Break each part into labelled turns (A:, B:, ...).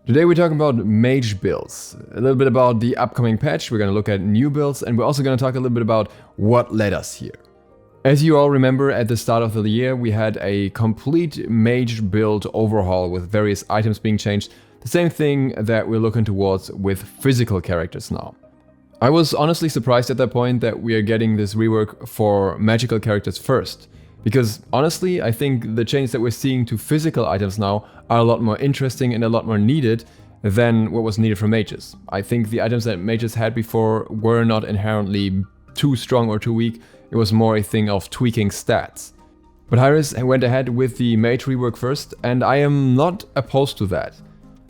A: Today we're talking about Mage builds, a little bit about the upcoming patch, we're going to look at new builds, and we're also going to talk a little bit about what led us here. As you all remember, at the start of the year we had a complete Mage build overhaul with various items being changed, the same thing that we're looking towards with physical characters now. I was honestly surprised at that point that we are getting this rework for magical characters first. Because honestly, I think the changes that we're seeing to physical items now are a lot more interesting and a lot more needed than what was needed for mages. I think the items that mages had before were not inherently too strong or too weak, it was more a thing of tweaking stats. But Hi-Rez went ahead with the mage rework first, and I am not opposed to that.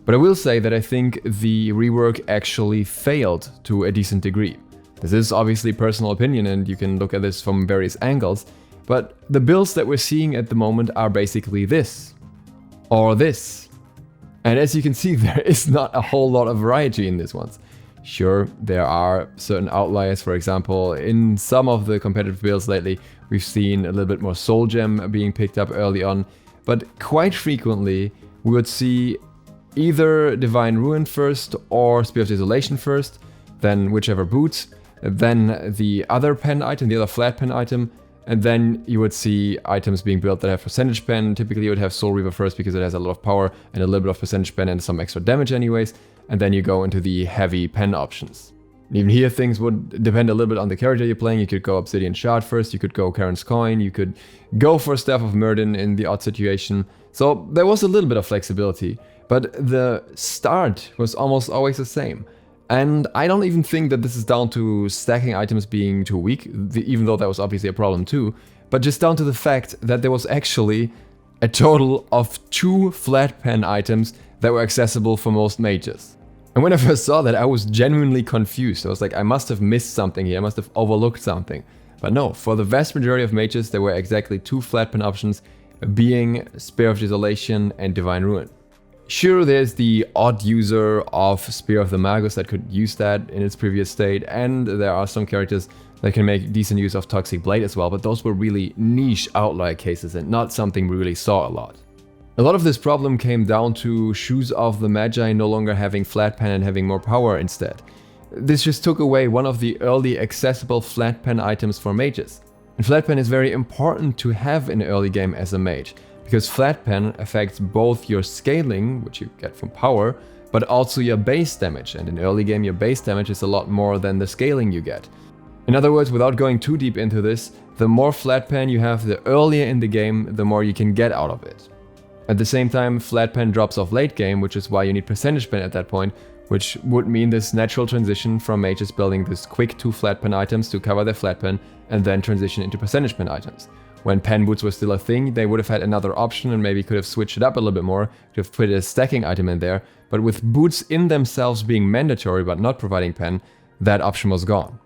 A: But I will say that I think the rework actually failed to a decent degree. This is obviously personal opinion and you can look at this from various angles. But the builds that we're seeing at the moment are basically this, or this. And as you can see, there is not a whole lot of variety in these ones. Sure, there are certain outliers, for example, in some of the competitive builds lately, we've seen a little bit more Soul Gem being picked up early on, but quite frequently we would see either Divine Ruin first or Spear of Desolation first, then whichever boots, then the other pen item, the other flat pen item, and then you would see items being built that have percentage pen. Typically you would have Soul Reaver first because it has a lot of power and a little bit of percentage pen and some extra damage anyways. And then you go into the heavy pen options. And even here things would depend a little bit on the character you're playing. You could go Obsidian Shard first, you could go Karen's Coin, you could go for Staff of Myrddin in the odd situation. So there was a little bit of flexibility, but the start was almost always the same. And I don't even think that this is down to stacking items being too weak, even though that was obviously a problem too, but just down to the fact that there was actually a total of 2 flat pen items that were accessible for most mages. And when I first saw that, I was genuinely confused. I was like, I must have missed something here, I must have overlooked something. But no, for the vast majority of mages, there were exactly 2 flat pen options, being Spear of Desolation and Divine Ruin. Sure, there's the odd user of Spear of the Magus that could use that in its previous state, and there are some characters that can make decent use of Toxic Blade as well, but those were really niche outlier cases and not something we really saw a lot. A lot of this problem came down to Shoes of the Magi no longer having flat pen and having more power instead. This just took away one of the early accessible flat pen items for mages. And flat pen is very important to have in early game as a mage, because flat pen affects both your scaling, which you get from power, but also your base damage, and in early game your base damage is a lot more than the scaling you get. In other words, without going too deep into this, the more flat pen you have the earlier in the game, the more you can get out of it. At the same time, flat pen drops off late game, which is why you need percentage pen at that point, which would mean this natural transition from mages building this quick 2 flat pen items to cover their flat pen, and then transition into percentage pen items. When pen boots were still a thing, they would have had another option and maybe could have switched it up a little bit more, to have put a stacking item in there, but with boots in themselves being mandatory but not providing pen, that option was gone.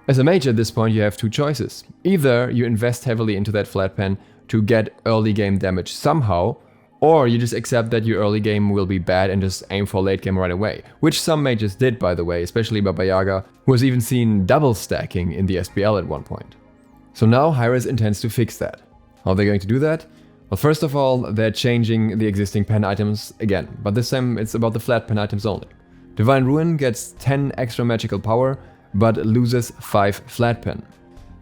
A: As a mage at this point you have 2 choices. Either you invest heavily into that flat pen to get early game damage somehow, or you just accept that your early game will be bad and just aim for late game right away. Which some mages did, by the way, especially Baba Yaga, who was even seen double stacking in the SPL at one point. So now Hi-Rez intends to fix that. How are they going to do that? Well, first of all, they're changing the existing pen items again, but this time it's about the flat pen items only. Divine Ruin gets 10 extra magical power, but loses 5 flat pen.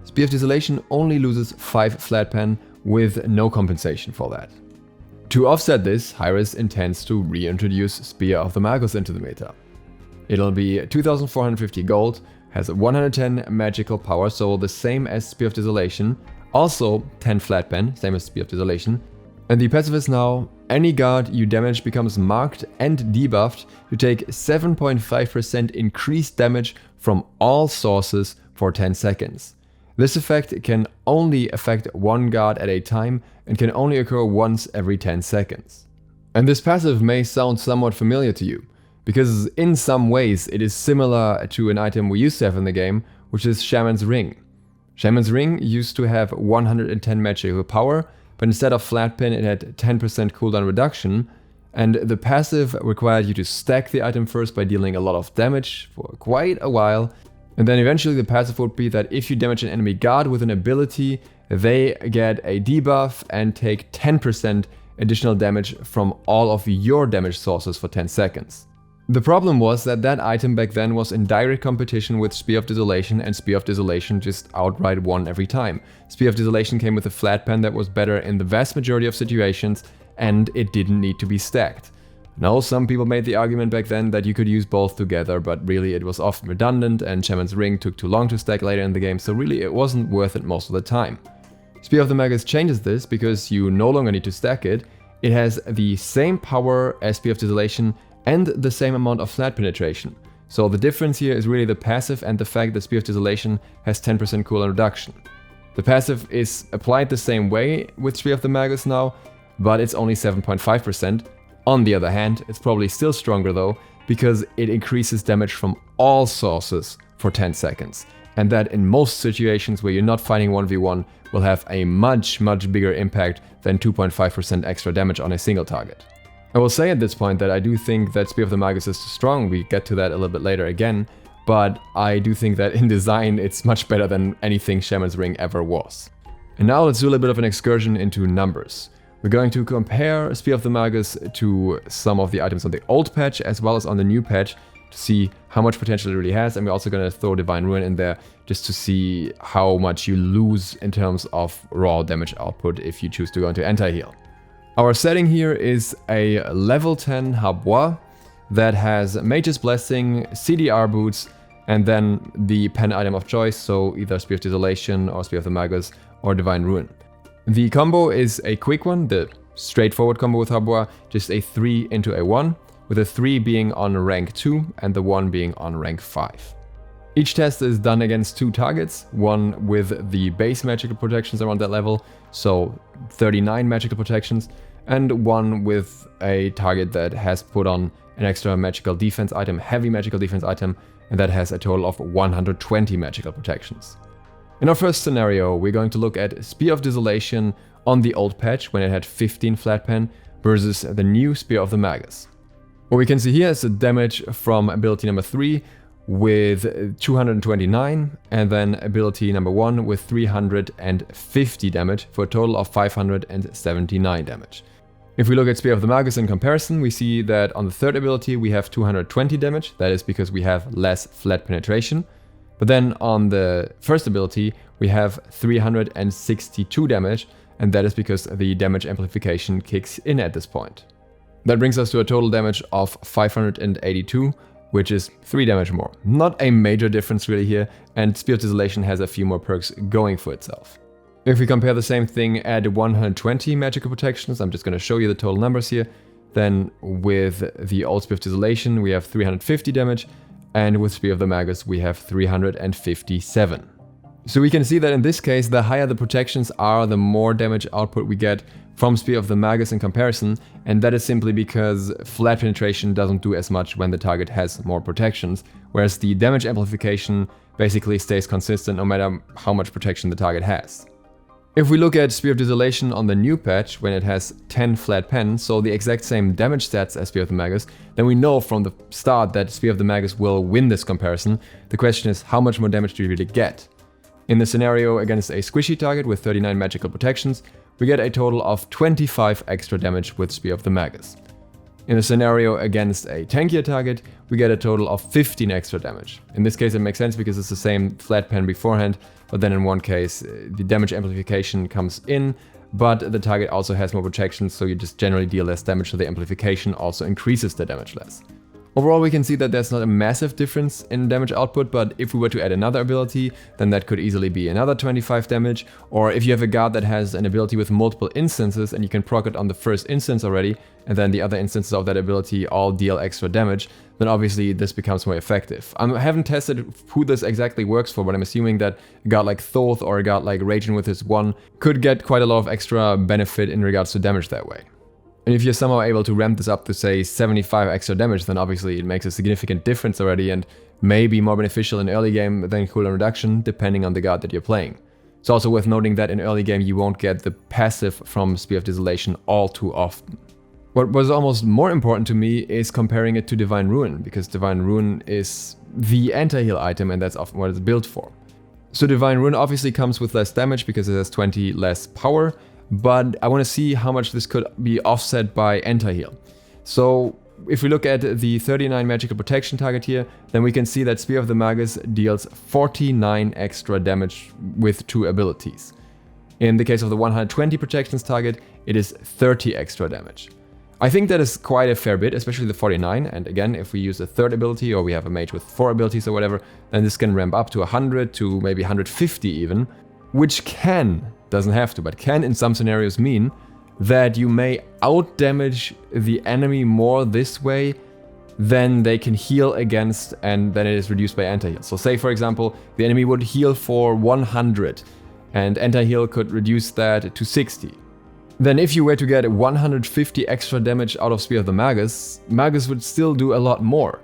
A: Spear of Desolation only loses 5 flat pen with no compensation for that. To offset this, Hi-Rez intends to reintroduce Spear of the Magus into the meta. It'll be 2450 gold, has 110 magical power, so the same as Spear of Desolation, also 10 flat pen, same as Spear of Desolation. And the passive is now, any guard you damage becomes marked and debuffed to take 7.5% increased damage from all sources for 10 seconds. This effect can only affect one guard at a time and can only occur once every 10 seconds. And this passive may sound somewhat familiar to you, because in some ways it is similar to an item we used to have in the game, which is Shaman's Ring. Shaman's Ring used to have 110 magical power, but instead of flat pen it had 10% cooldown reduction, and the passive required you to stack the item first by dealing a lot of damage for quite a while, and then eventually the passive would be that if you damage an enemy guard with an ability, they get a debuff and take 10% additional damage from all of your damage sources for 10 seconds. The problem was that that item back then was in direct competition with Spear of Desolation, and Spear of Desolation just outright won every time. Spear of Desolation came with a flat pen that was better in the vast majority of situations, and it didn't need to be stacked. Now, some people made the argument back then that you could use both together, but really it was often redundant and Shaman's Ring took too long to stack later in the game, so really it wasn't worth it most of the time. Spear of the Magus changes this because you no longer need to stack it. It has the same power as Spear of Desolation and the same amount of flat penetration. So the difference here is really the passive and the fact that Spear of Desolation has 10% cooldown reduction. The passive is applied the same way with Spear of the Magus now, but it's only 7.5%. On the other hand, it's probably still stronger though, because it increases damage from all sources for 10 seconds. And that in most situations where you're not fighting 1v1 will have a much bigger impact than 2.5% extra damage on a single target. I will say at this point that I do think that Spear of the Magus is strong, we get to that a little bit later again, but I do think that in design it's much better than anything Shaman's Ring ever was. And now let's do a little bit of an excursion into numbers. We're going to compare Spear of the Magus to some of the items on the old patch as well as on the new patch to see how much potential it really has, and we're also going to throw Divine Ruin in there just to see how much you lose in terms of raw damage output if you choose to go into anti-heal. Our setting here is a level 10 Habois that has Mage's Blessing, CDR boots, and then the pen item of choice, so either Spear of Desolation or Spear of the Magus or Divine Ruin. The combo is a quick one, the straightforward combo with Habois, just a 3 into a 1, with a 3 being on rank 2 and the 1 being on rank 5. Each test is done against 2 targets, one with the base magical protections around that level, so 39 magical protections, and one with a target that has put on an extra magical defense item, heavy magical defense item, and that has a total of 120 magical protections. In our first scenario, we're going to look at Spear of Desolation on the old patch when it had 15 flat pen versus the new Spear of the Magus. What we can see here is the damage from ability number 3 with 229, and then ability number 1 with 350 damage for a total of 579 damage. If we look at Spear of the Magus in comparison, we see that on the third ability we have 220 damage, that is because we have less flat penetration. But then on the first ability we have 362 damage, and that is because the damage amplification kicks in at this point. That brings us to a total damage of 582, which is 3 damage more. Not a major difference really here, and Spear of Desolation has a few more perks going for itself. If we compare the same thing at 120 magical protections, I'm just going to show you the total numbers here, then with the old Spear of Desolation we have 350 damage, and with Spear of the Magus we have 357. So we can see that in this case, the higher the protections are, the more damage output we get from Spear of the Magus in comparison, and that is simply because flat penetration doesn't do as much when the target has more protections, whereas the damage amplification basically stays consistent no matter how much protection the target has. If we look at Spear of Desolation on the new patch, when it has 10 flat pen, so the exact same damage stats as Spear of the Magus, then we know from the start that Spear of the Magus will win this comparison. The question is, how much more damage do you really get? In the scenario against a squishy target with 39 magical protections, we get a total of 25 extra damage with Spear of the Magus. In the scenario against a tankier target, we get a total of 15 extra damage. In this case it makes sense because it's the same flat pen beforehand, but then in one case the damage amplification comes in, but the target also has more protections, so you just generally deal less damage, so the amplification also increases the damage less. Overall, we can see that there's not a massive difference in damage output, but if we were to add another ability, then that could easily be another 25 damage. Or if you have a guard that has an ability with multiple instances and you can proc it on the first instance already, and then the other instances of that ability all deal extra damage, then obviously this becomes more effective. I haven't tested who this exactly works for, but I'm assuming that a guard like SLOTH or a guard like Raging with his 1 could get quite a lot of extra benefit in regards to damage that way. And if you're somehow able to ramp this up to say 75 extra damage, then obviously it makes a significant difference already and may be more beneficial in early game than cooldown reduction, depending on the guard that you're playing. It's also worth noting that in early game you won't get the passive from Spear of Desolation all too often. What was almost more important to me is comparing it to Divine Ruin, because Divine Ruin is the anti-heal item and that's often what it's built for. So Divine Ruin obviously comes with less damage because it has 20 less power, but I want to see how much this could be offset by anti-heal. So if we look at the 39 magical protection target here, then we can see that Spear of the Magus deals 49 extra damage with 2 abilities. In the case of the 120 protections target, it is 30 extra damage. I think that is quite a fair bit, especially the 49, and again, if we use a third ability or we have a mage with 4 abilities or whatever, then this can ramp up to 100 to maybe 150 even, which can, doesn't have to, but can in some scenarios mean that you may outdamage the enemy more this way than they can heal against, and then it is reduced by anti-heal. So say for example, the enemy would heal for 100 and anti-heal could reduce that to 60. Then if you were to get 150 extra damage out of Spear of the Magus, Magus would still do a lot more.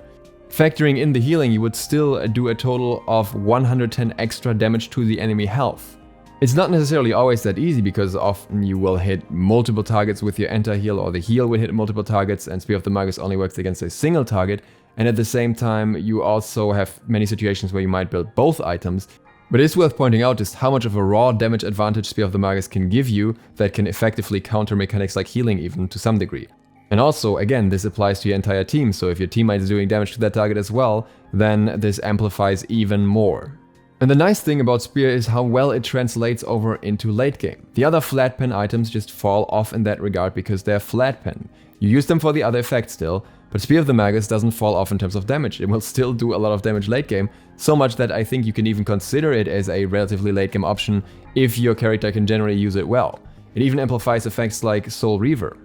A: Factoring in the healing, you would still do a total of 110 extra damage to the enemy health. It's not necessarily always that easy, because often you will hit multiple targets with your anti-heal, or the heal will hit multiple targets, and Spear of the Magus only works against a single target, and at the same time you also have many situations where you might build both items. But it's worth pointing out just how much of a raw damage advantage Spear of the Magus can give you that can effectively counter mechanics like healing even to some degree. And also, again, this applies to your entire team, so if your teammate is doing damage to that target as well, then this amplifies even more. And the nice thing about Spear is how well it translates over into late game. The other flat pen items just fall off in that regard because they're flat pen. You use them for the other effects still, but Spear of the Magus doesn't fall off in terms of damage. It will still do a lot of damage late game, so much that I think you can even consider it as a relatively late game option if your character can generally use it well. It even amplifies effects like Soul Reaver.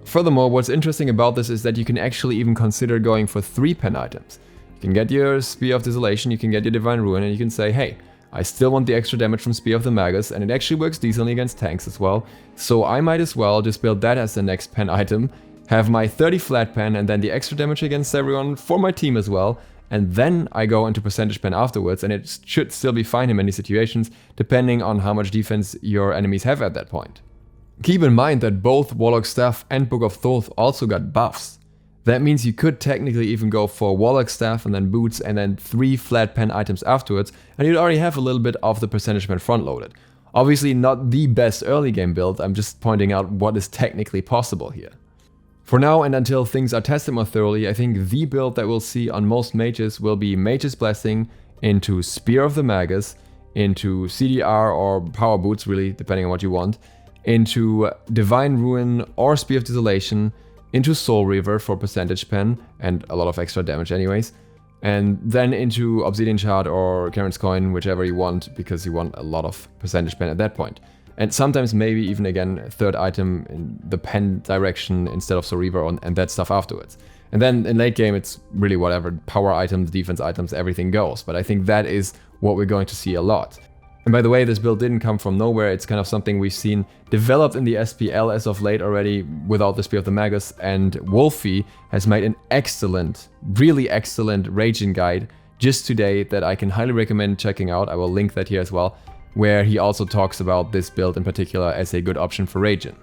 A: Furthermore, what's interesting about this is that you can actually even consider going for 3 pen items. You can get your Spear of Desolation, you can get your Divine Ruin, and you can say, hey, I still want the extra damage from Spear of the Magus, and it actually works decently against tanks as well, so I might as well just build that as the next pen item, have my 30 flat pen and then the extra damage against everyone for my team as well, and then I go into percentage pen afterwards, and it should still be fine in many situations, depending on how much defense your enemies have at that point. Keep in mind that both Warlock Staff and Book of Thoth also got buffs. That means you could technically even go for Warlock Staff and then Boots and then 3 flat pen items afterwards, and you'd already have a little bit of the percentage pen front loaded. Obviously not the best early game build, I'm just pointing out what is technically possible here. For now, and until things are tested more thoroughly, I think the build that we'll see on most mages will be Mage's Blessing into Spear of the Magus, into CDR or Power Boots, really, depending on what you want, into Divine Ruin or Spear of Desolation, into Soul Reaver for percentage pen and a lot of extra damage anyways, and then into Obsidian Shard or Karen's Coin, whichever you want, because you want a lot of percentage pen at that point. And sometimes maybe even again a third item in the pen direction instead of Soul Reaver and that stuff afterwards. And then in late game it's really whatever, power items, defense items, everything goes, but I think that is what we're going to see a lot. And by the way, this build didn't come from nowhere, it's kind of something we've seen developed in the SPL as of late already without the Spear of the Magus, and Wolfie has made an excellent, really excellent Raging guide just today that I can highly recommend checking out. I will link that here as well, where he also talks about this build in particular as a good option for Raging.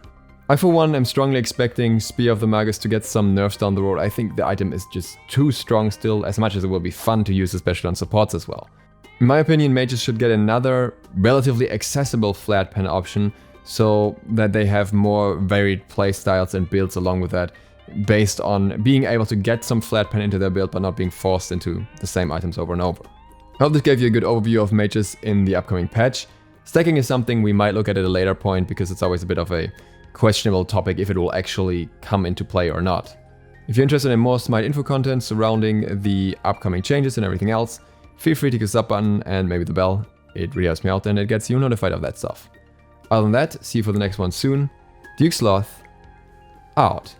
A: I for one am strongly expecting Spear of the Magus to get some nerfs down the road. I think the item is just too strong still, as much as it will be fun to use, especially on supports as well. In my opinion, mages should get another relatively accessible flat pen option so that they have more varied playstyles and builds along with that, based on being able to get some flat pen into their build but not being forced into the same items over and over. I hope this gave you a good overview of mages in the upcoming patch. Stacking is something we might look at a later point because it's always a bit of a questionable topic if it will actually come into play or not. If you're interested in more SMITE info content surrounding the upcoming changes and everything else, feel free to click the sub button and maybe the bell. It really helps me out and it gets you notified of that stuff. Other than that, see you for the next one soon. Sloth, out.